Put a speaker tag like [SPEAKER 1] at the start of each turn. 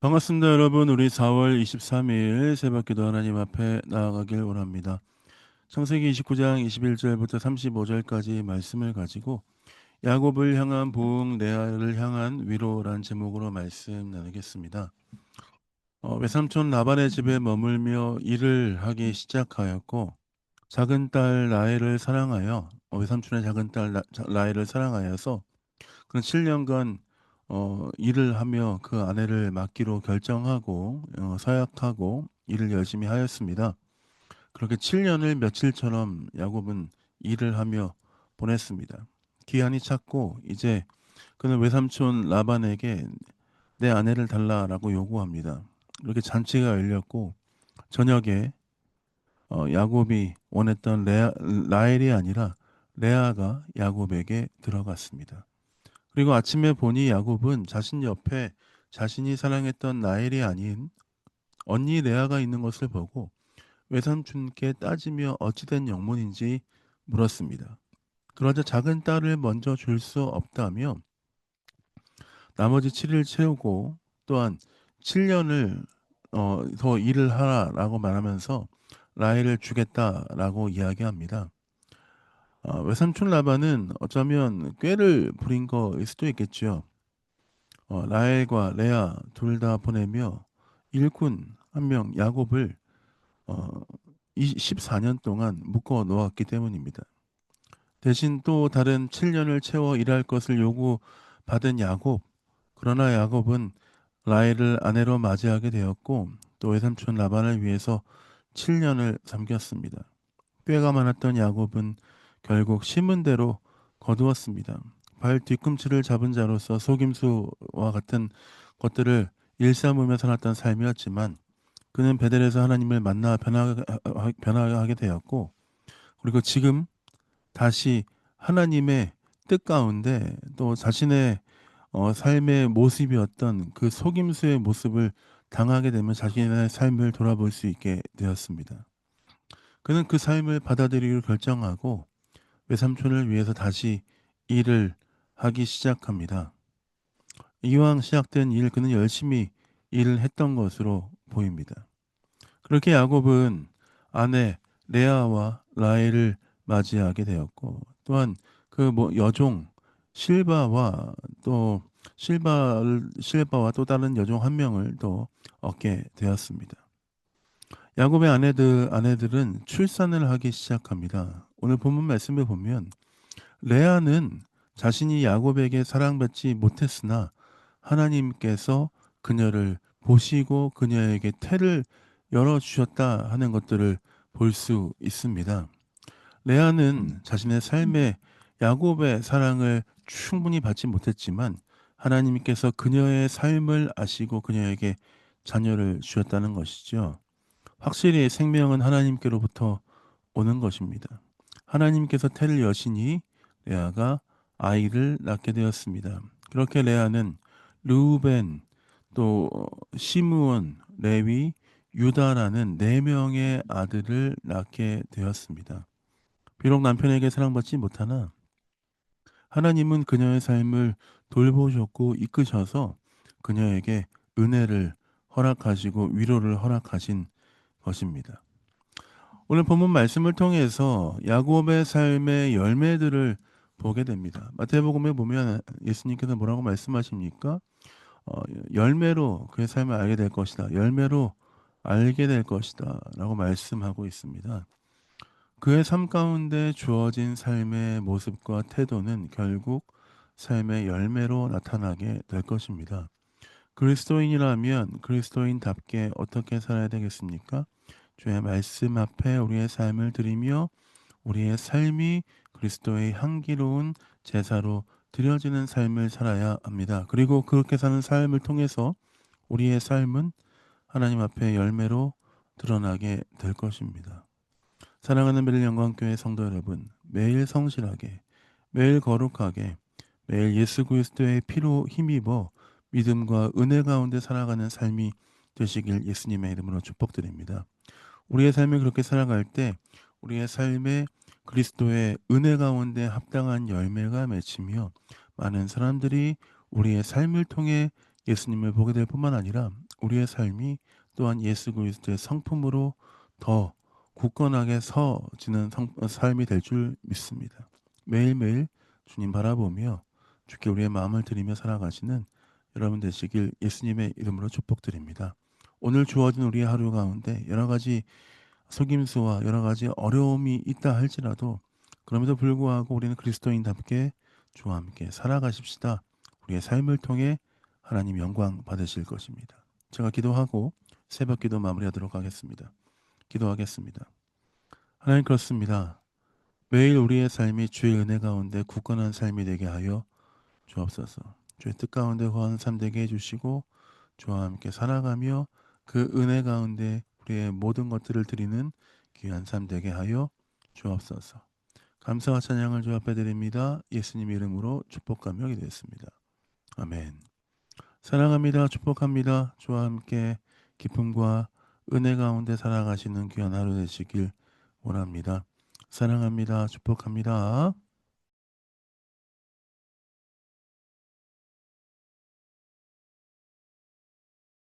[SPEAKER 1] 반갑습니다, 여러분. 우리 4월 23일 새벽기도 하나님 앞에 나아가길 원합니다. 창세기 29장 21절부터 35절까지 말씀을 가지고 야곱을 향한 보응, 레아를 향한 위로란 제목으로 말씀 나누겠습니다. 외삼촌 라반의 집에 머물며 일을 하기 시작하였고 작은 딸 라헬을 사랑하여 외삼촌의 작은 딸 라헬을 사랑하여서 그는 7년간 일을 하며 그 아내를 맡기로 결정하고 서약하고 일을 열심히 하였습니다. 그렇게 7년을 며칠처럼 야곱은 일을 하며 보냈습니다. 기한이 찼고 이제 그는 외삼촌 라반에게 내 아내를 달라라고 요구합니다. 이렇게 잔치가 열렸고 저녁에 야곱이 원했던 라헬이 아니라 레아가 야곱에게 들어갔습니다. 그리고 아침에 보니 야곱은 자신 옆에 자신이 사랑했던 라헬이 아닌 언니 레아가 있는 것을 보고 외삼촌께 따지며 어찌된 영문인지 물었습니다. 그러자 작은 딸을 먼저 줄 수 없다며 나머지 7일 채우고 또한 7년을 더 일을 하라라고 말하면서 라헬을 주겠다라고 이야기합니다. 외삼촌 라반은 어쩌면 꾀를 부린 거일 수도 있겠죠. 라헬과 레아 둘 다 보내며 일꾼 한 명 야곱을 어 14년 동안 묶어 놓았기 때문입니다. 대신 또 다른 7년을 채워 일할 것을 요구받은 야곱. 그러나 야곱은 라헬을 아내로 맞이하게 되었고 또 외삼촌 라반을 위해서 7년을 섬겼습니다. 꾀가 많았던 야곱은 결국 심은 대로 거두었습니다. 발 뒤꿈치를 잡은 자로서 속임수와 같은 것들을 일삼으며 살았던 삶이었지만 그는 베델에서 하나님을 만나 변화하게 되었고 그리고 지금 다시 하나님의 뜻 가운데 또 자신의 삶의 모습이었던 그 속임수의 모습을 당하게 되면 자신의 삶을 돌아볼 수 있게 되었습니다. 그는 그 삶을 받아들이기로 결정하고 외삼촌을 위해서 다시 일을 하기 시작합니다. 이왕 시작된 일 그는 열심히 일을 했던 것으로 보입니다. 그렇게 야곱은 아내 레아와 라헬을 맞이하게 되었고 또한 그 여종 실바와 또 실바와 또 다른 여종 한 명을 또 얻게 되었습니다. 야곱의 아내들은 출산을 하기 시작합니다. 오늘 본문 말씀을 보면 레아는 자신이 야곱에게 사랑받지 못했으나 하나님께서 그녀를 보시고 그녀에게 태를 열어주셨다 하는 것들을 볼 수 있습니다. 레아는 자신의 삶에 야곱의 사랑을 충분히 받지 못했지만 하나님께서 그녀의 삶을 아시고 그녀에게 자녀를 주셨다는 것이죠. 확실히 생명은 하나님께로부터 오는 것입니다. 하나님께서 태를 여시니 레아가 아이를 낳게 되었습니다. 그렇게 레아는 르우벤, 또 시므온, 레위, 유다라는 네 명의 아들을 낳게 되었습니다. 비록 남편에게 사랑받지 못하나 하나님은 그녀의 삶을 돌보셨고 이끄셔서 그녀에게 은혜를 허락하시고 위로를 허락하신 것입니다. 오늘 본문 말씀을 통해서 야곱의 삶의 열매들을 보게 됩니다. 마태복음에 보면 예수님께서 뭐라고 말씀하십니까? 어 열매로 그의 삶을 알게 될 것이다. 열매로 알게 될 것이다. 라고 말씀하고 있습니다. 그의 삶 가운데 주어진 삶의 모습과 태도는 결국 삶의 열매로 나타나게 될 것입니다. 그리스도인이라면 그리스도인답게 어떻게 살아야 되겠습니까? 주의 말씀 앞에 우리의 삶을 드리며 우리의 삶이 그리스도의 향기로운 제사로 드려지는 삶을 살아야 합니다. 그리고 그렇게 사는 삶을 통해서 우리의 삶은 하나님 앞에 열매로 드러나게 될 것입니다. 사랑하는 베릴 영광교회 성도 여러분, 매일 성실하게, 매일 거룩하게, 매일 예수 그리스도의 피로 힘입어 믿음과 은혜 가운데 살아가는 삶이 되시길 예수님의 이름으로 축복드립니다. 우리의 삶을 그렇게 살아갈 때 우리의 삶에 그리스도의 은혜 가운데 합당한 열매가 맺히며 많은 사람들이 우리의 삶을 통해 예수님을 보게 될 뿐만 아니라 우리의 삶이 또한 예수 그리스도의 성품으로 더 굳건하게 서지는 삶이 될 줄 믿습니다. 매일매일 주님 바라보며 주께 우리의 마음을 드리며 살아가시는 여러분 되시길 예수님의 이름으로 축복드립니다. 오늘 주어진 우리의 하루 가운데 여러 가지 속임수와 여러 가지 어려움이 있다 할지라도 그럼에도 불구하고 우리는 그리스도인답게 주와 함께 살아가십시다. 우리의 삶을 통해 하나님 영광 받으실 것입니다. 제가 기도하고 새벽 기도 마무리하도록 하겠습니다. 기도하겠습니다. 하나님 그렇습니다. 매일 우리의 삶이 주의 은혜 가운데 굳건한 삶이 되게 하여 주옵소서. 주의 뜻 가운데 거하는 삶 되게 해주시고 주와 함께 살아가며 그 은혜 가운데 우리의 모든 것들을 드리는 귀한 삶 되게 하여 주옵소서. 감사와 찬양을 주 앞에 드립니다. 예수님 이름으로 축복하며 기도했습니다. 아멘. 사랑합니다. 축복합니다. 주와 함께 기쁨과 은혜 가운데 살아가시는 귀한 하루 되시길 원합니다. 사랑합니다. 축복합니다.